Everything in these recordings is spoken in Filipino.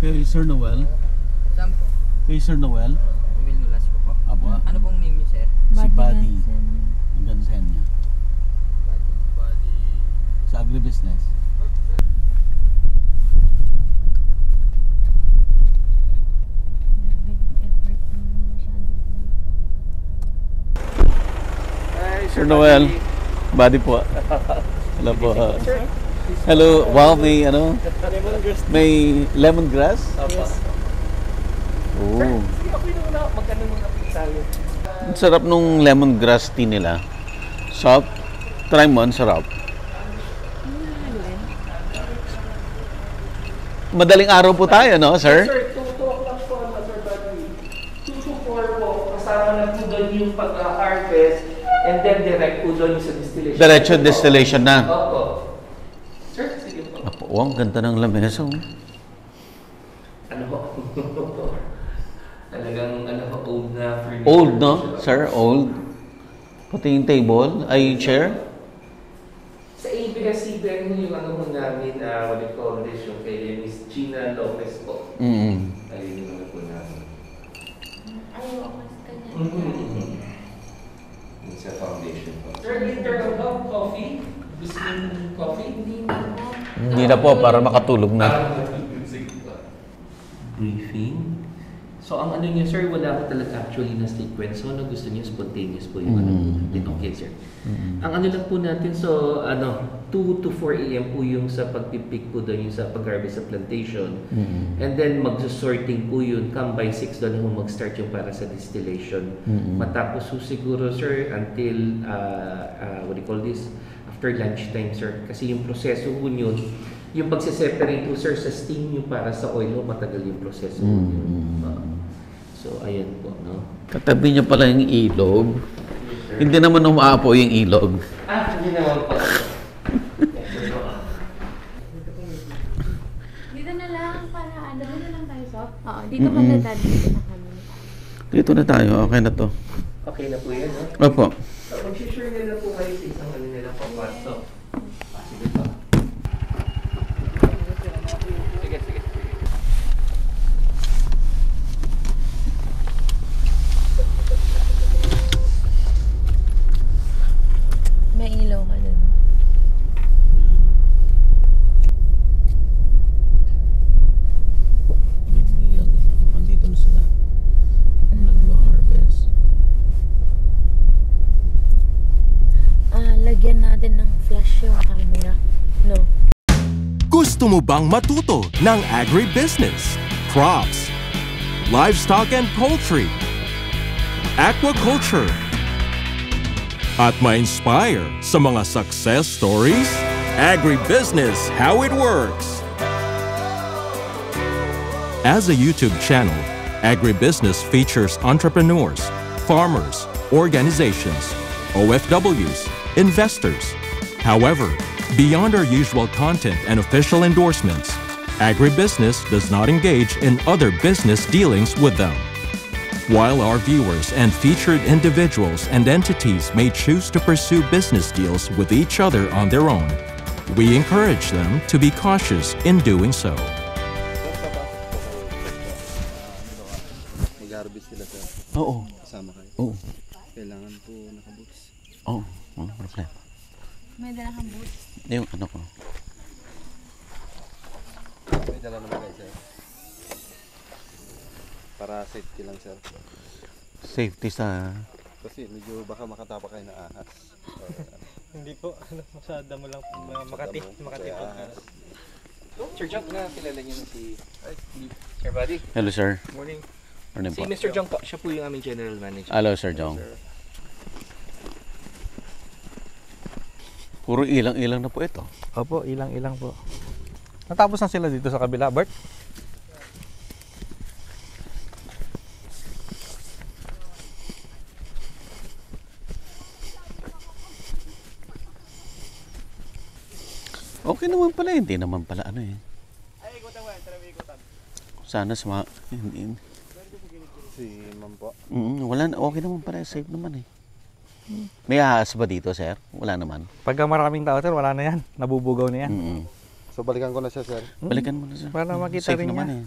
Kay Sir Noel. Saan po? Kay Sir Noel. Emil Nolasco po. Apo. Ano pong name niyo, sir? Si Buddy. Ang gansen niya. Buddy. Sa agribusiness. Hi, Sir Noel. Buddy po. Hello po. Hello. Wow, may ano? May lemongrass? Yes. Oh. Sige, ako yung una. Magkano muna pinsalo? Ang sarap nung lemongrass tea nila. Soft. Try mo, ang sarap. Madaling araw po tayo, no, sir? Sir, 2 o'clock po, Sir Buddy. 2 to 4 po, kasama na po doon yung pag-harvest and then direct po doon yung sa distillation. Diretso distillation na. Opo. Sir, sige po. Apo, wow, ang ganda ng lamesa. Oh. Ano po? Talagang ano po, old na furniture. Old, no, sir? Old. Pati yung table, ay chair. Sa ABS-CBN yung ano po namin, what do you call this, yung kay Miss Gina Lopez po. Ayun yung ano po namin. Ayaw ako sa kanya. Yung sa foundation po. Sir, later about coffee? Gusto niyo ng coffee? Hindi na po. Hindi na po, para makatulog na. Sige po. Briefing. So, ang ano niya, sir, wala ko talaga actually na sequence. So, ano gusto niya, spontaneous po yung ano natin. Okay, sir. Ang ano lang po natin, so, 2 to 4 a.m. po yung sa pagpipick po doon, yung sa pag-harvest sa plantation. And then, mag-sorting po yun. Come by 6 doon ho mag-start yung para sa distillation. Matapos po siguro, sir, until, what do you call this? After lunchtime, sir. Kasi yung proseso po yun, yung pagse-separate po, sir, sa steam yung para sa oil, matagal yung proseso po yun. So, ayan po, no? Katabi niya pala yung ilog. Hindi naman umaapo yung ilog. Hindi naman po. Dito na lang para ano, dito na lang tayo, Sof. Oo, dito ka na dito na kami. Dito na tayo, okay na to. Okay na po yan, no? Opo. So, mag-share nila po kayo sa isang ano nila po, so, sige pa. Sige, sige. May ilaw ka dun. Andito na sila. Nag-harvest. Lagyan natin ng flash yung camera. No. Gusto mo bang matuto ng agribusiness, crops, livestock and poultry, aquaculture, at ma-inspire sa mga success stories? Agribusiness, how it works! As a YouTube channel, Agribusiness features entrepreneurs, farmers, organizations, OFWs, investors. However, beyond our usual content and official endorsements, Agribusiness does not engage in other business dealings with them. While our viewers and featured individuals and entities may choose to pursue business deals with each other on their own, we encourage them to be cautious in doing so. Mag-harvest sila, sir. Oo. Kasama kayo. Oo. Kailangan po nakaboots. Oo. Ano problema? May dala kang boots. Yung ano ko. May dala naman kayo, sir. Para safety lang, sir. Safety sa... Kasi medyo baka makatapa kayo na ahas. Hindi po, masada mo lang Makati po. Sir Junk, na kilala niyo na si Sir Buddy. Hello, sir. Morning. Morning Si po. Mr. Junk po, siya po yung aming general manager. Hello, Sir Jong. Puro ilang-ilang na po ito. Opo, ilang-ilang po. Natapos na sila dito sa kabila, Bert? Okay naman pala, hindi naman pala ano eh. Sana sa mga... Hindi. Si ma'am po. Wala, okay naman pala, safe naman eh. May ahas ba dito, sir? Wala naman. Pagka maraming tao, sir, wala na yan. Nabubugaw na yan. So balikan ko na siya, sir. Balikan mo na, sir. Para makita Safe rin naman niya. eh.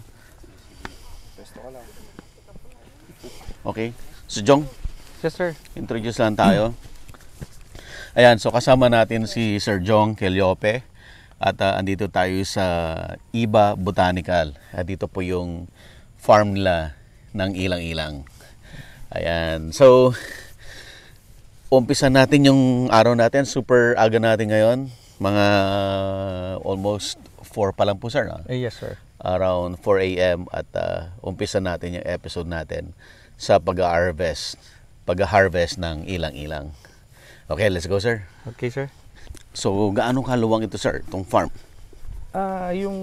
Okay. So, Jong, Yes, sir. introduce lang tayo. Ayan, so kasama natin si Sir Jong Kelyope at andito tayo sa Iba Botanical. At dito po yung farm nila ng ilang-ilang. Ayan, so umpisa natin yung araw natin. Super aga natin ngayon. Mga almost 4 pa lang po, sir. No? Yes, sir. Around 4 a.m. at umpisa natin yung episode natin sa pag-harvest ng ilang-ilang. Okay, let's go, sir. Okay, sir. So, gaano kaluwang ito, sir, itong farm? Yung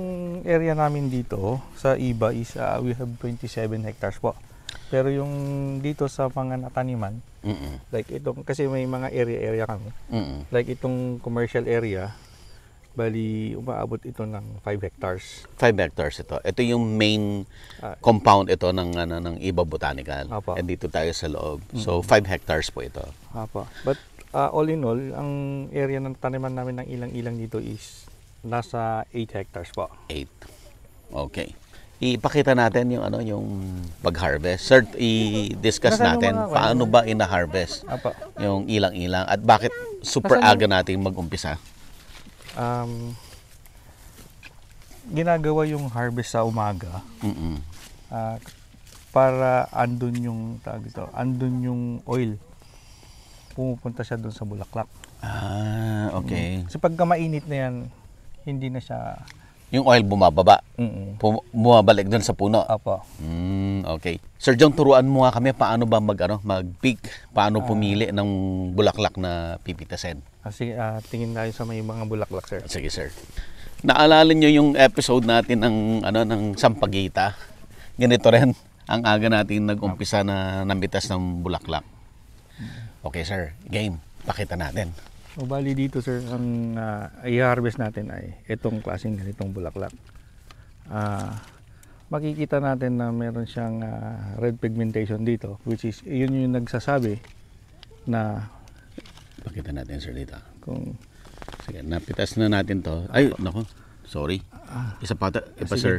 area namin dito sa Iba is we have 27 hectares po. Pero yung dito sa mga nataniman, like itong, kasi may mga area kami. Like itong commercial area, bali umaabot ito ng 5 hectares. 5 hectares ito. Ito yung main compound ito ng Iba Botanical. Apa. And dito tayo sa loob. So, 5 hectares po ito. Apa. But all in all, ang area ng taniman namin ng ilang-ilang dito is nasa 8 hectares po. 8. Okay. Ipakita natin yung yung pag-harvest. Sir, i-discuss Nasaan yung natin mga- paano ba ina-harvest Apa. yung ilang-ilang at bakit super Nasaan aga nating mag-umpisa. Ginagawa yung harvest sa umaga Mm-mm. para andun yung oil. Pumupunta siya doon sa bulaklak. Okay. Kasi pagka mainit na yan, hindi na siya... Yung oil bumababa. Bumabalik doon sa puno. Apo. Okay. Sir Jong, turuan mo nga kami paano ba mag-pick, paano pumili ng bulaklak na pipitasin. Kasi tingin tayo sa may mga bulaklak, sir. Sige, sir. Naalala niyo yung episode natin ng Sampaguita? Ganito rin ang aga natin nag-umpisa na nambitas ng bulaklak. Okay, sir. Game. Pakita natin. O bali dito, sir, ang i-harvest natin ay itong klaseng ganitong bulaklak. Makikita natin na meron siyang red pigmentation dito, which is yun yung nagsasabi na Pakita natin, sir, dito. kung Sige, napitas na natin to. Ay, nako. Sorry. Isa pa, sige, sir.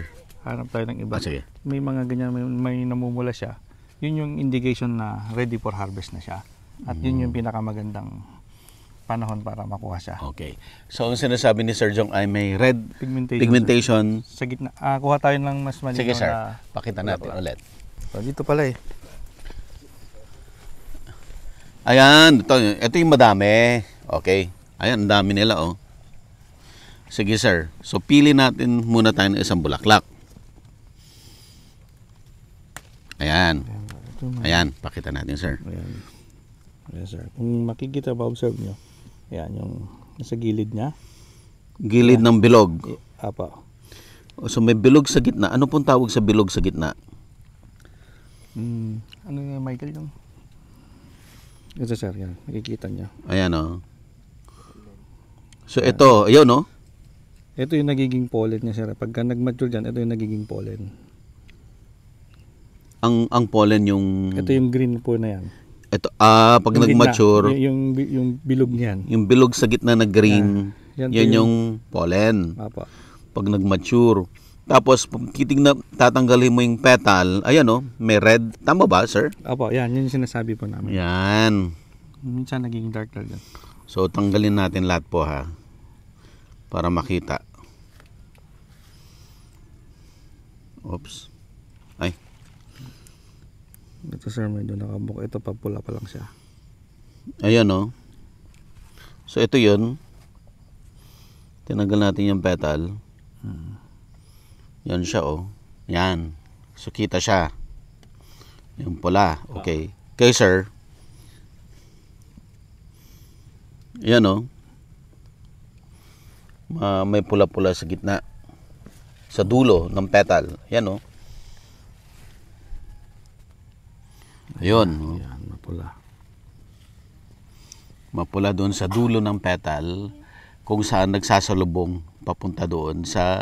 hanap tayo ng iba. Sige. May mga ganyan, may namumula siya. Yun yung indication na ready for harvest na siya. At yun yung pinakamagandang panahon para makuha siya. Okay. So, ang sinasabi ni Sir Jong ay may red Pigmentation. pigmentation. Sa gitna. Kuha tayo ng mas malinaw Sige, sir. na... Pakita natin ulit. So, dito pala eh. Ayan. Ito yung madami. Okay. Ayan, ang dami nila, oh. Sige, sir. So, pili natin muna tayo ng isang bulaklak. Ayan. Ayan. Pakita natin, sir. Ayan. Yes, sir. Kung makikita, ma-observe nyo. Ayan, yung nasa gilid niya. Gilid ng bilog. Apa. So, may bilog sa gitna. Ano pong tawag sa bilog sa gitna? Ano yung Michael yung? Ito, sir. Yan. Nakikita niya. Ayan, oh. So, ito. Ayun, oh. Ito yung nagiging pollen niya, sir. Pagka nag-mature dyan, ito yung nagiging pollen. Ang pollen yung... Ito yung green po na yan. Ito, pag Yung nag-mature, gitna, yung bilog niyan. yung bilog sa gitna na green, yan yan po yung pollen. Apa. Pag nag-mature. Tapos, tatanggalin mo yung petal, ayan oh, may red. Tama ba, sir? Apa, yan. Yan yung sinasabi po namin. Yan. Minsan nagiging dark yan. So, tanggalin natin lahat po, ha. Para makita. Oops. Ay. Ito, sir, medyo nakabuk. Ito, papula pa lang siya. Ayan oh. So, ito yun. Tinanggal natin yung petal. Yan siya oh. Yan. So, kita siya. Yung pula. Okay. Okay, sir. Yan oh. May pula-pula sa gitna. Sa dulo ng petal. Yan oh. Ayun. Oh. Yan, mapula. Mapula doon sa dulo ng petal kung saan nagsasalubong papunta doon sa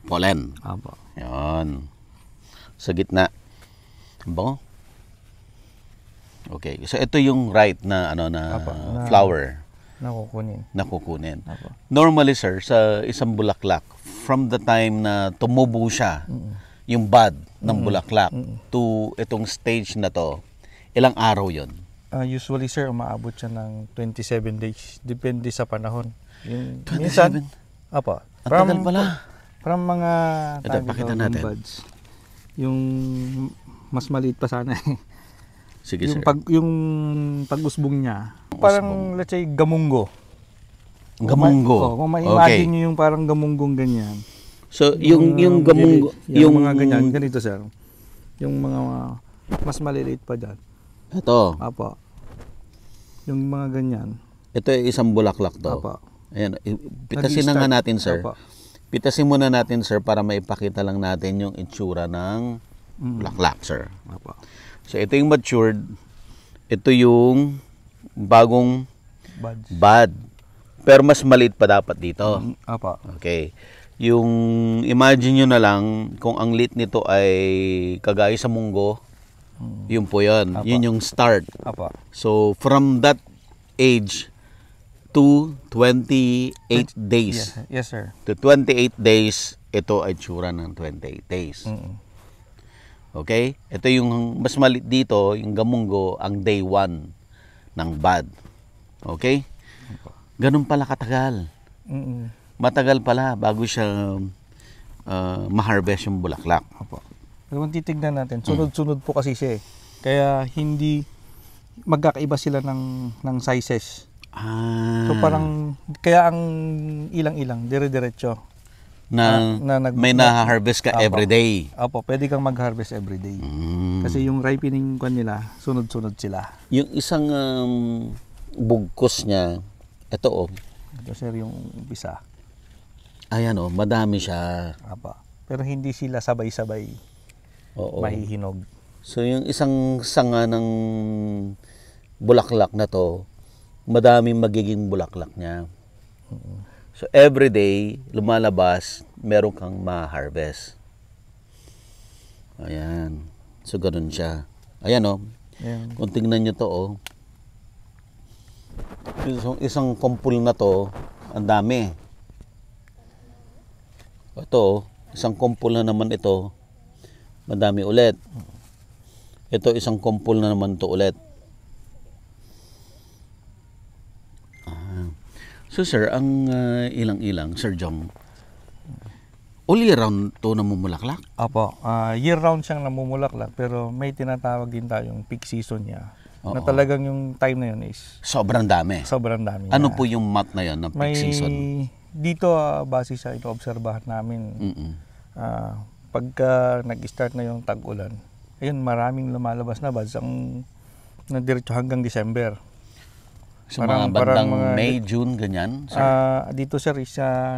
pollen. Apa. Yan. Sa gitna. Bango. Okay. So ito yung right na flower Nakukunin. na kukunin. Apa. Normally, sir, sa isang bulaklak, from the time na tumubo siya, yung bud ng bulaklak to itong stage na to, ilang araw yon? Usually sir, umaabot siya ng 27 days. Depende sa panahon. Yung, 27? minsan, apo. Ang tagal pala. From mga Ito, tawag pakita dito, natin. buds. Yung mas maliit pa sana. Sige, sir. yung pag-usbong niya. Parang let's say gamunggo. Gamunggo. Kung ma-imagine niyo yung parang gamunggong ganyan. So, yung gamunggo, yung mga ganyan, ganito sir. Yung mga mas maliliit pa dyan. ito, Apo. Yung mga ganyan. ito ay isang bulaklak to. Apo. Ayan, pitasin na nga natin, sir. Apo. Pitasin muna natin, sir, para maipakita lang natin yung itsura ng bulaklak, sir. Apo. So, ito yung matured. Ito yung bagong Buds. bud. Pero mas maliit pa dapat dito. Apo. Okay. Yung imagine nyo na lang kung ang lit nito ay kagaya sa munggo, yun po yun. Apa. Yun yung start. Apo. So, from that age to 28 days. Yes sir. To 28 days, ito ay tsura ng 28 days. Okay? Ito yung mas malit dito, yung gamunggo, ang day 1 ng bud. Okay? Ganun pala katagal. Matagal pala bago siya ma-harvest yung bulaklak. Apo. Pero kung titignan natin, sunod-sunod po kasi siya eh. Kaya hindi magkakaiba sila ng sizes. So parang kaya ang ilang-ilang dire-diretso Na, may na-harvest ka Apo. every day. Apo, pwede kang mag-harvest every day. Kasi yung ripening kwan nila, sunod-sunod sila. Yung isang bugkos niya, ito oh. Ito sir yung umpisa. Ayan oh, madami siya. Apo. Pero hindi sila sabay-sabay Oo. mahihinog. So yung isang sanga ng bulaklak na to, madaming magiging bulaklak niya. So every day, lumalabas, meron kang ma-harvest. Ayan. So ganun siya. Ayan oh. Ayan. Kung tingnan nyo to oh. Isang kumpul na to, ang dami. Ito oh, isang kumpul na naman ito. Madami ulit. Ito isang kumpul na naman to ulit. So sir, ang ilang-ilang, Sir Jong, all year round to namumulaklak? Apo, year-round siyang namumulaklak pero may tinatawag din tayong peak season niya. Na Oo. talagang yung time na yun is Sobrang dami. sobrang dami. Ano niya. po yung month na yun ng peak may season? dito base sa inoobserbahan namin, pagka nag-start na yung tag-ulan, ayun maraming lumalabas na buds ang nadiretso hanggang December. So mga bandang May, June, ganyan? Sir? Dito sir,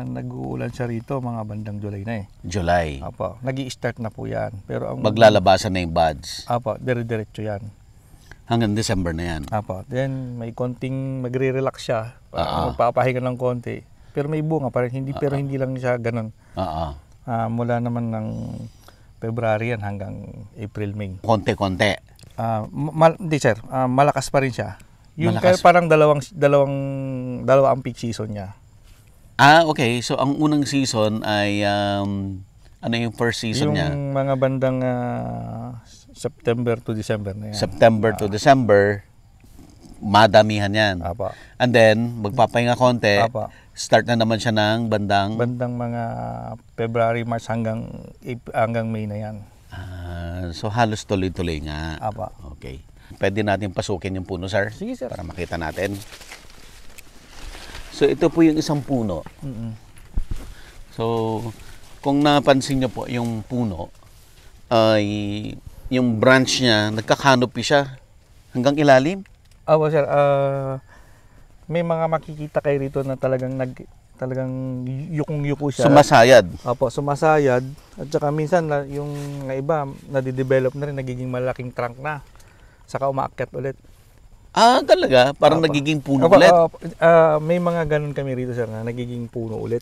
nag-uulan siya rito mga bandang July na eh. July. Apo, nag-i-start na po yan. Pero ang Maglalabasan na yung buds. Apo, dire-diretso yan. Hanggang December na yan. Apo, then may konting magre-relax siya. Ah. Magpapahinga ng konti. Pero may bunga pa rin, pero hindi lang siya ganun. Oo. Mula naman ng February yan hanggang April, May. Konti-konti. Hindi sir, malakas pa rin siya. Yung Malakas. parang dalawa ang peak season niya. Okay. So ang unang season ay, ano yung first season niya? Yung mga bandang September to December na yan. September to December, madamihan yan. Apo. And then, magpapahinga konti, Apo. start na naman siya ng bandang... Bandang mga February, March hanggang May na yan. So halos tuloy-tuloy nga. Apo. Okay. Pwede natin pasukin yung puno, sir? Sige, sir. Para makita natin. So ito po yung isang puno. So kung napansin niyo po yung puno, ay yung branch niya, nagka-canopy siya hanggang ilalim. Apo sir, may mga makikita kayo rito na talagang yukong-yuko siya. Sumasayad. Apo, sumasayad. At saka minsan yung nga iba, nadidevelop na rin, nagiging malaking trunk na. Saka umaakyat ulit. Talaga? Parang Apo. nagiging puno Apo, ulit? may mga ganun kami rito sir na nagiging puno ulit.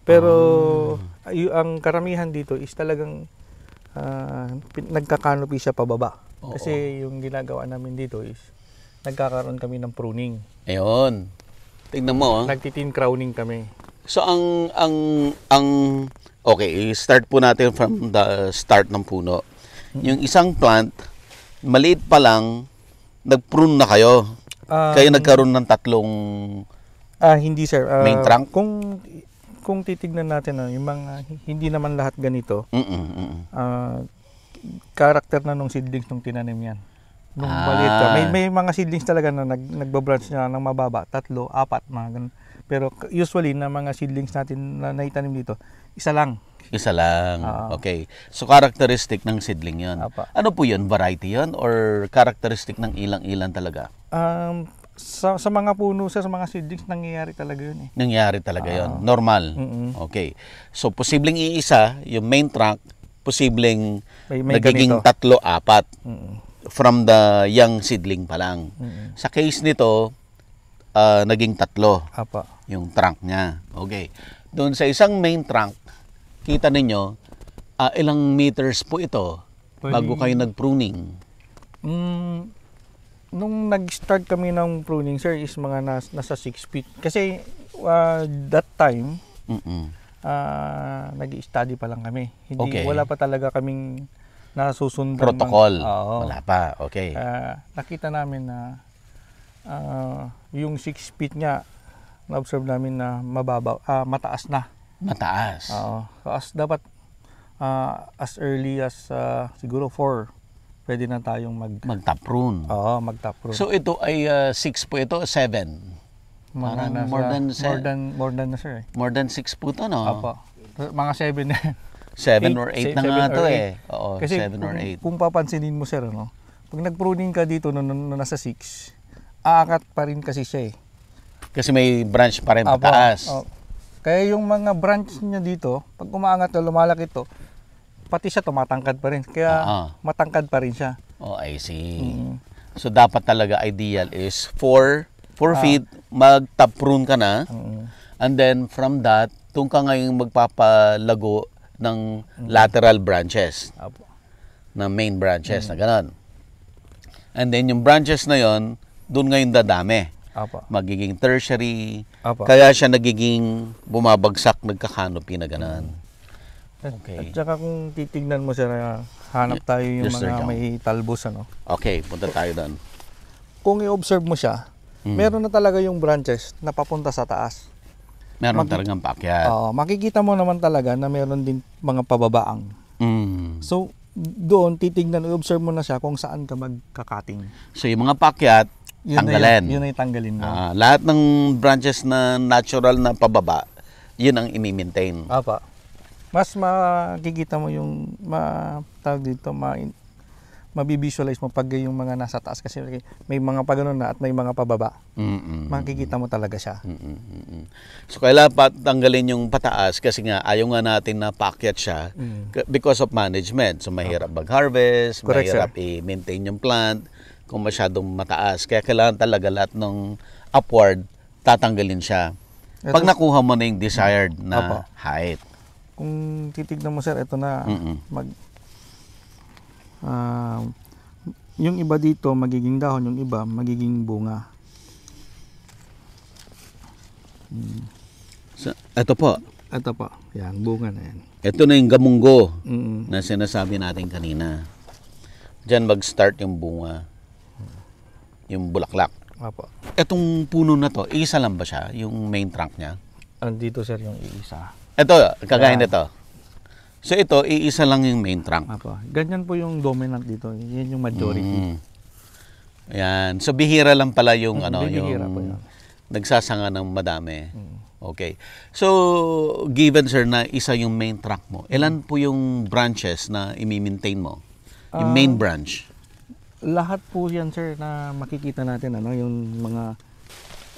Pero ang karamihan dito is talagang nagka-canopy siya pababa. Oo. Kasi yung ginagawa namin dito is nagkakaroon kami ng pruning. Ayun. Tingnan mo. Nagtitin crowning kami. So ang Okay, start po natin from the start ng puno. Yung isang plant, maliit pa lang, nag-prune na kayo. Kaya nagkaroon ng tatlong Hindi sir. Main trunk? Kung titignan natin, yung mga, hindi naman lahat ganito, karakter na nung seedlings nung tinanim yan. Nung maliit ka. May mga seedlings talaga na nagbabranch na ng mababa, 3, 4, mga ganun. Pero usually na mga seedlings natin na naitanim dito, isa lang. Isa lang. Okay. So, characteristic ng seedling yun. Apa. Ano po yun? Variety yun? Or characteristic ng ilang-ilan talaga? Sa mga puno, sa mga seedlings, nangyayari talaga yun eh. Nangyari talaga yun? Normal? Okay. So, posibleng iisa, yung main trunk, posibleng May nagiging ganito. 3, 4 from the young seedling pa lang. Sa case nito, naging 3 Apa. yung trunk niya. Okay. Doon sa isang main trunk, kita ninyo, ilang meters po ito bago kayo nag-pruning? Nung nag-start kami ng pruning, sir, is mga nasa 6 feet. Kasi that time, nag-study pa lang kami. Okay. Wala pa talaga kaming nasusundan. Protocol? Oo. Wala pa. Okay. Nakita namin na yung 6 feet niya, na-observe namin na mababaw, mataas na. Mataas. Oo. As dapat as early as siguro 4, pwede na tayong Mag-taprune. mag-taproot. So ito ay 6 po ito, 7. Parang more than na sir. more than 6 po ito, no? Apo. Mga 7 na. 7 or 8 na nga to eh. Oo, Kasi 7 or 8. kung papansinin mo sir, pag nag-pruning ka dito nung nasa 6, aakat pa rin kasi siya eh. Kasi may branch pa rin Apo. pataas. Kaya yung mga branch niya dito, pag umaangat na lumalaki to, pati siya tumatangkad pa rin. Kaya matangkad pa rin siya. Oh, I see. So dapat talaga ideal is 4 feet, mag-taprune ka na. And then from that, doon ka ngayon magpapalago ng lateral branches. Apo. Na main branches na gano'n. And then yung branches na yon, doon ngayon dadami. Apo. Magiging tertiary. Apo. Kaya siya nagiging bumabagsak, nagka-canopy na gano'n. Okay. At saka kung titignan mo sir, hanap tayo yung Yes, Sir mga John. may talbos. Okay, punta tayo doon. Kung i-observe mo siya, meron na talaga yung branches na papunta sa taas. Meron talagang paakyat. Makikita mo naman talaga na meron din mga pababaang. So, doon titignan, i-observe mo na siya kung saan ka magkakating. So yung mga paakyat, tanggalin. Yun ay tanggalin mo. Lahat ng branches na natural na pababa, yun ang i-maintain. Apa. Mas makikita mo yung tawag dito, mabivisualize mo pag yung mga nasa taas kasi may mga pagano na at may mga pababa. Makikita mo talaga siya. So kailangan tanggalin yung pataas kasi nga ayaw nga natin na paakyat siya because of management. So mahirap mag-harvest, Correct, mahirap i-maintain yung plant kung masyadong mataas. Kaya kailangan talaga lahat ng upward, tatanggalin siya. Pag nakuha mo na yung desired na height. Kung titignan mo sir, ito na yung iba dito magiging dahon, yung iba magiging bunga. So, ito po. Ito pa, yan, bunga na yan. Ito na yung gamunggo na sinasabi natin kanina. Diyan mag-start yung bunga. Yung bulaklak. Apa. Etong puno na to, isa lang ba siya? Yung main trunk niya? Andito sir yung iisa. Ito, kagaya nito. So ito, iisa lang yung main trunk. Apa. Ganyan po yung dominant dito. Yan yung majority. Ayan. So bihira lang pala yung Bihira po yung yun. nagsasanga ng madami. Okay. So given sir na isa yung main trunk mo, ilan po yung branches na i-maintain mo? Yung main branch? Lahat po yan sir na makikita natin yung mga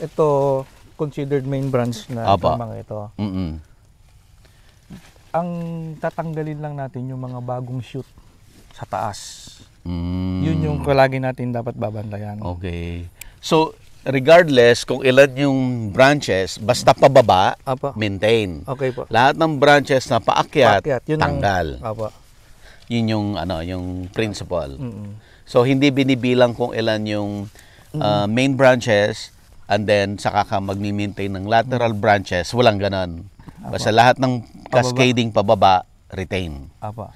ito considered main branch na Apa. itong mga ito. Ang tatanggalin lang natin yung mga bagong shoot sa taas. Yun yung palagi natin dapat babantayan. Okay. So regardless kung ilan yung branches, basta pababa, Apa. maintain. Okay po. Lahat ng branches na paakyat, Yun tanggal. Apa. Yun yung yung principle. So hindi binibilang kung ilan yung main branches and then saka ka magmi-maintain ng lateral branches, walang ganon. Basta lahat ng cascading pababa, retain. Apa.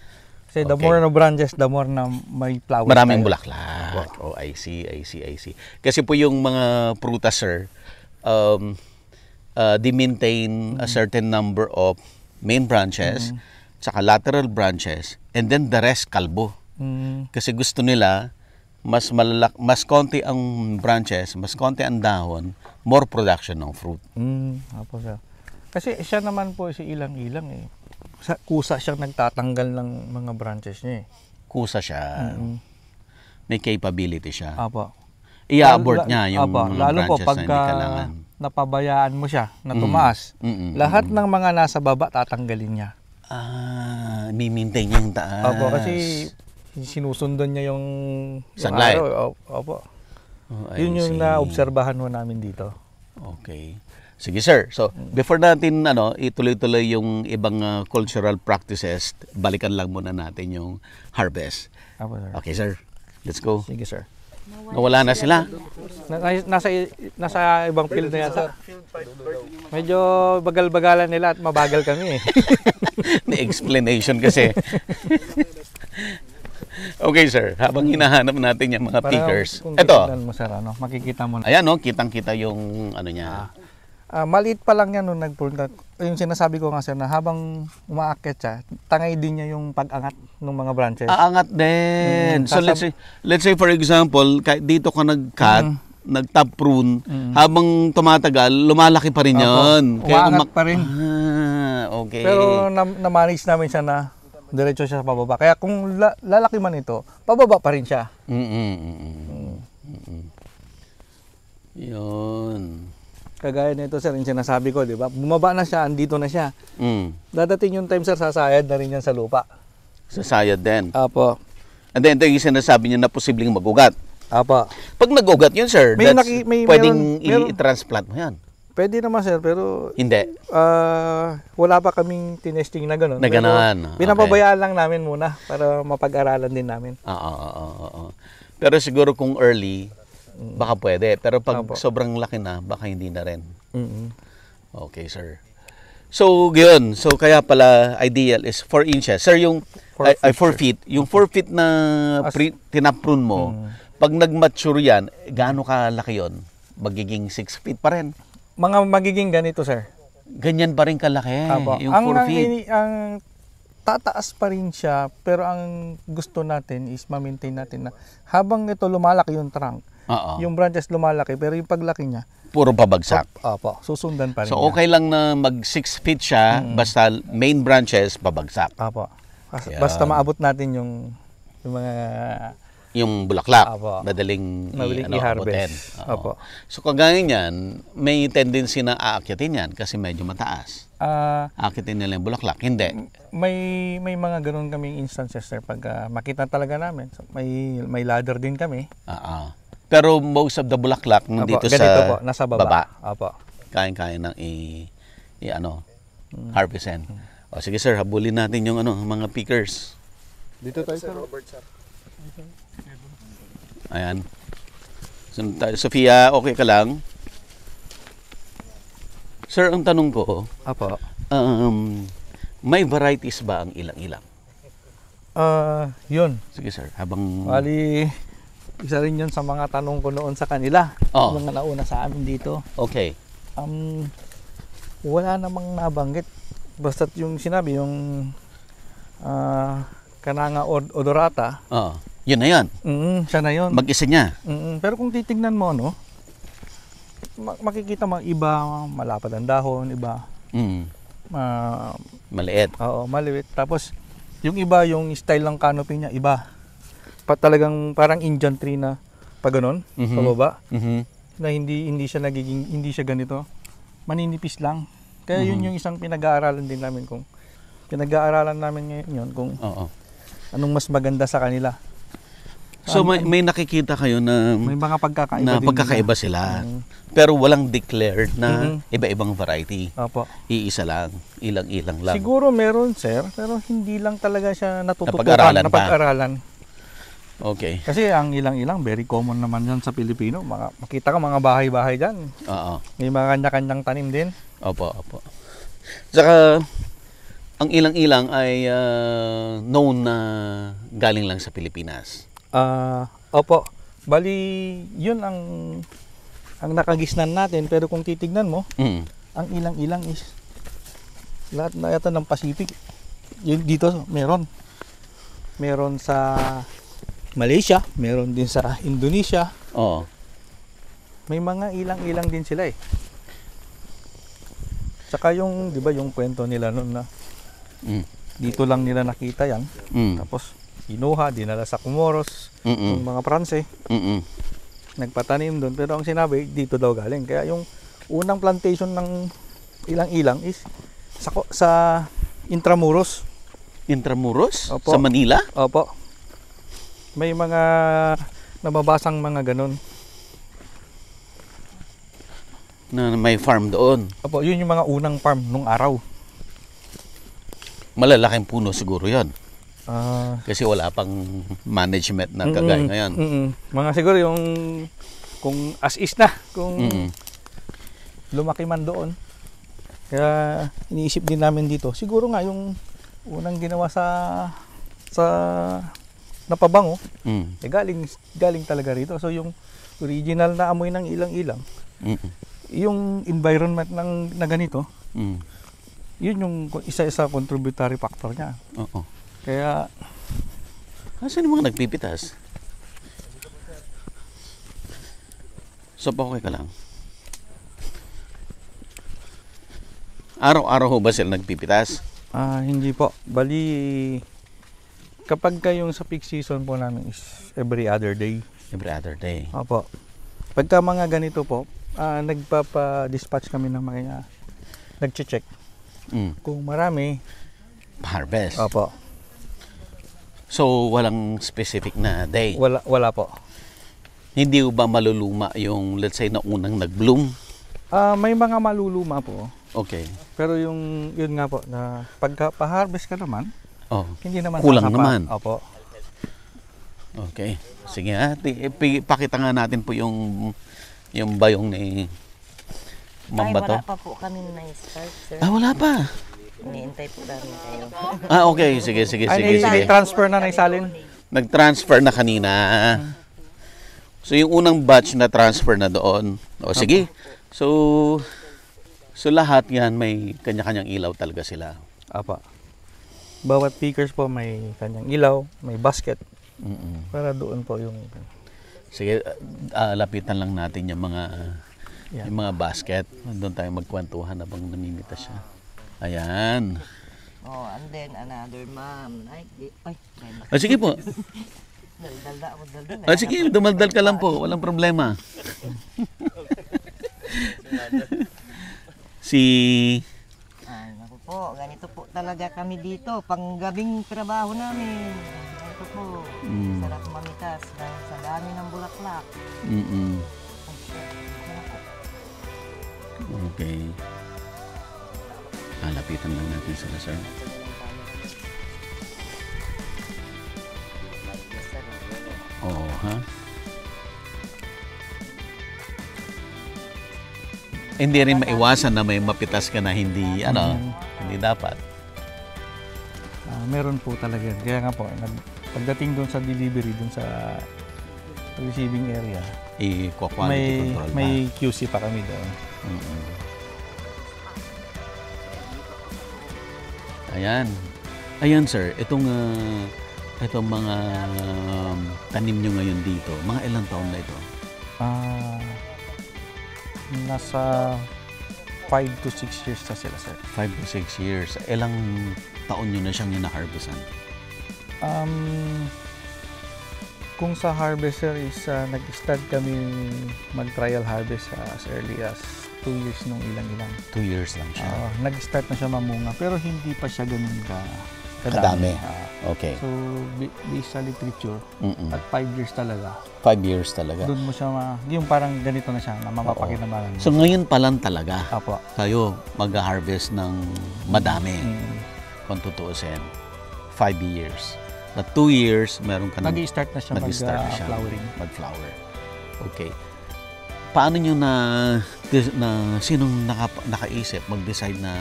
Kasi the Okay. more na branches, the more na may flowers. Maraming tayo. bulaklak. Oh, I see. Kasi po yung mga prutas, sir, they maintain a certain number of main branches, tsaka lateral branches, and then the rest kalbo. Kasi gusto nila mas konti ang branches, mas konti ang dahon, more production ng fruit. Apo, sir. Kasi siya naman po si ilang-ilang eh. Kusa siyang nagtatanggal ng mga branches niya eh. Kusa siya. May capability siya. Apo. I-abort niya yung Apo, mga lalo po branches na hindi pagka kailangan. napabayaan mo siya na tumaas, lahat ng mga nasa baba tatanggalin niya. Mimintain niya yung taas. Apo, kasi sinusundan niya yung Sunlight. araw. Opo. Oh, I Yun yung see. naobserbahan mo namin dito. Okay. Sige sir. So, before natin ituloy-tuloy yung ibang cultural practices, balikan lang muna natin yung harvest. Apo, sir. Okay sir. Let's go. Sige, sir. Nawala na sila. Nasa ibang field na yata. Medyo bagal-bagalan nila at mabagal kami eh. May explanation kasi. Okay sir, habang hinahanap natin yung mga pickers. Kung Ito. titignan mo, sir, makikita mo na. Ayan kitang-kita yung ano niya. Maliit pa lang yan nung nagpunta. Yung sinasabi ko nga, sir, na habang umaakyat siya, tangay din niya yung pag-angat ng mga branches. Aangat din. So let's say for example, kahit dito ka nag-cut, nag-top prune, habang tumatagal, lumalaki pa rin yun. Umaangat pa rin. Okay. Pero na-manage namin siya na diretso siya sa pababa. Kaya kung lalaki man ito, pababa pa rin siya. Yun. Kagaya nito, sir, yung sinasabi ko, di ba? Bumaba na siya, andito na siya. Mm. Dadating yung time, sir, sasayad na rin yan sa lupa. Sasayad din. Apo. And then ito yung sinasabi niya na posibleng mag-ugat. Apo. Pag nag-ugat yun, sir, May that's pwedeng meron- i-transplant mo yan. Pwede naman, sir, pero Hindi. wala pa kaming tinesting na gano'n. Na Pero gano'n, okay. Pinapabayaan lang namin muna para mapag-aralan din namin. Oo. Pero siguro kung early, baka pwede. Pero pag Opo. sobrang laki na, baka hindi na rin. Mm-mm. Okay, sir. So, yun. So, kaya pala ideal is 4 inches. Sir, yung 4 feet. Yung 4 feet na tinaprune mo, pag nag-mature yan, gaano kalaki yun? Magiging 6 feet pa rin. Mga magiging ganito, sir. Ganyan pa rin kalaki. Apo. Yung 4 feet. Ang tataas pa rin siya, pero ang gusto natin is ma-maintain natin na habang ito lumalaki yung trunk, Oo. yung branches lumalaki, pero yung paglaki niya, Puro pabagsak. Apo, susundan pa rin So, niya. okay lang na mag 6 feet siya, basta main branches, pabagsak. Apo. Yan. Basta maabot natin yung mga Yung bulaklak, Apo. madaling i-harvest. abutin. Oo. Apo. So, kagaya niyan, may tendency na aakyatin yan kasi medyo mataas. Aakyatin nila yung bulaklak. Hindi. may mga ganun kaming instances, sir, pag makita talaga namin. So, may ladder din kami. Oo. Pero most of the bulaklak nandito Apo, ganito sa po, nasa baba. Apo. Kaya nang harvestin. O sige sir, habulin natin yung mga pickers. Dito tayo sa Ayan. Sunod tayo. Sofia, okay ka lang? Sir, ang tanong ko, Apo. may varieties ba ang ilang-ilang? Yun. Sige sir, habang... Bali, isa rin yun sa mga tanong ko noon sa kanila. Oo. Mga nauna sa amin dito. Okay. Wala namang nabanggit. Basta't yung sinabi, yung Kananga odorata, Oo. Yun na yan. siya na yun. Mag-isa niya. Pero kung titignan mo, makikita mo iba malapad ang dahon, iba Maliit. maliit. Tapos yung iba, yung style ng canopy niya, iba. Talagang parang Indian tree na pag ganun, pababa. Na hindi siya ganito. Maninipis lang. Kaya yun yung isang pinag-aaralan din namin ngayon yun kung anong mas maganda sa kanila. So may nakikita kayo na May mga pagkakaiba na din pagkakaiba sila. Pero walang declared na iba-ibang variety. Opo. Iisa lang, ilang-ilang lang. Siguro meron, sir, pero hindi lang talaga siya Napag-aralan pa. napag-aralan. Okay. Kasi ang ilang-ilang, very common naman yan sa Pilipino. Makita ka mga bahay-bahay dyan. Oo. May mga kanya-kanyang tanim din. Opo. Saka Ang ilang-ilang ay known na galing lang sa Pilipinas. Opo. Bali, yun ang nakagisnan natin. Pero kung titignan mo, Mm. ang ilang-ilang is lahat na yata ng Pacific. Yun dito meron. Meron sa Malaysia, meron din sa Indonesia. Oo. May mga ilang-ilang din sila eh. Saka yung, di ba yung kwento nila noon na Mm. dito lang nila nakita yan. Mm. Tapos kinuha, dinala sa Comoros, Mm-mm. yung mga Pranse, Mm-mm. nagpatanim doon. Pero ang sinabi, dito daw galing. Kaya yung unang plantation ng ilang-ilang is sa Intramuros. Intramuros? Opo. Sa Manila? Opo. May mga nababasang mga ganun. Na may farm doon. Opo, yun yung mga unang farm nung araw. Malalaking puno siguro yon. Ah, Kasi wala pang management na kagaya ngayon. Mga siguro yung kung as is na, kung Mm-mm. lumaki man doon. Kaya iniisip din namin dito. Siguro nga yung unang ginawa sa napabango, Mm. galing talaga rito. So yung original na amoy ng ilang-ilang, Mm-mm. yung environment na ganito, Mm. yun yung isa-isa contributory factor niya. Oo. Kaya Asan yung mga nagpipitas? So, okay ka lang. Araw-araw ho ba sila nagpipitas? hindi po. Bali, kapag kayong sa peak season po namin is every other day. Every other day. Opo. Pagka mga ganito po, nagpapa-dispatch kami ng mga nag-check. Mm. Kung marami, Harvest. opo. So, walang specific na day. Wala po. Hindi ba maluluma yung, let's say, na unang nag-bloom? May mga maluluma po. Okay. Pero yun nga po, na pagka pa-harvest ka naman, Oh, hindi naman kulang sasapa. naman. Opo. Okay. Sige ha. Pakita nga natin po yung bayong ni Ma'am Bato. Wala pa po kami na-start, sir. Wala pa. Iniintay po namin kayo. Okay. Sige. Transfer na naisalin. Nag-transfer na kanina. So, yung unang batch na transfer na doon. O, sige. So lahat yan may kanya-kanyang ilaw talaga sila. Apa. Bawat pickers po may kanyang ilaw, may basket. Mm-mm. Para doon po yung... Sige, lapitan lang natin yung mga basket. Doon tayo magkwentuhan habang namimita siya. Ayan. Oh, and then another ma'am. Ay, Sige po. daldal ako, daldal. Sige, dumaldal ka lang po. Walang problema. Ay, naku po, ganito po talaga kami dito. Panggabing trabaho namin. Ganito po. Sarap mamitas sa dami ng bulaklak. Mm-mm. Ano po? Okay. Lapitan lang natin sila, sir. Oo, ha? Hindi rin maiwasan na may mapitas ka na hindi, hindi dapat. Meron po talaga. Kaya nga po, pagdating doon sa delivery, doon sa receiving area, I-quality control may QC pa kami doon. Mm-mm. Ayan sir, itong mga tanim nyo ngayon dito, mga ilang taon na ito? Nasa 5 to 6 years na sila, sir. 5 to 6 years. Ilang taon nyo na siyang hina-harvestan? Kung sa harvester is nag-start kami mag-trial harvest as early as 2 years nung ilang-ilang. 2 years lang siya. Nag-start na siya mamunga pero hindi pa siya ganun Kadami. Okay. So, based sa literature, Mm-mm. at 5 years talaga, 5 years talaga. doon mo siya, yung parang ganito na siya, na mapapakinabangan. So ngayon pa lang talaga Apo. kayo mag-harvest ng madami. Kung tutuusin. 5 years. Na 2 years, meron ka Nag-i-start na siya nag-start na siya mag-flowering. mag-flower. Okay. Paano nyo sinong nakaisip, mag-decide na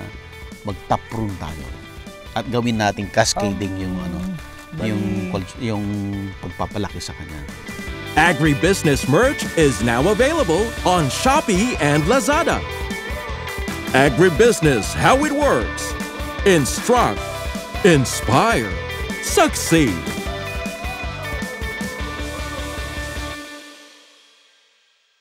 mag-taproot tayo? at gawin nating cascading yung pagpapalaki sa kanya. Agribusiness merch is now available on Shopee and Lazada. Agribusiness, how it works. Instruct, inspire, succeed.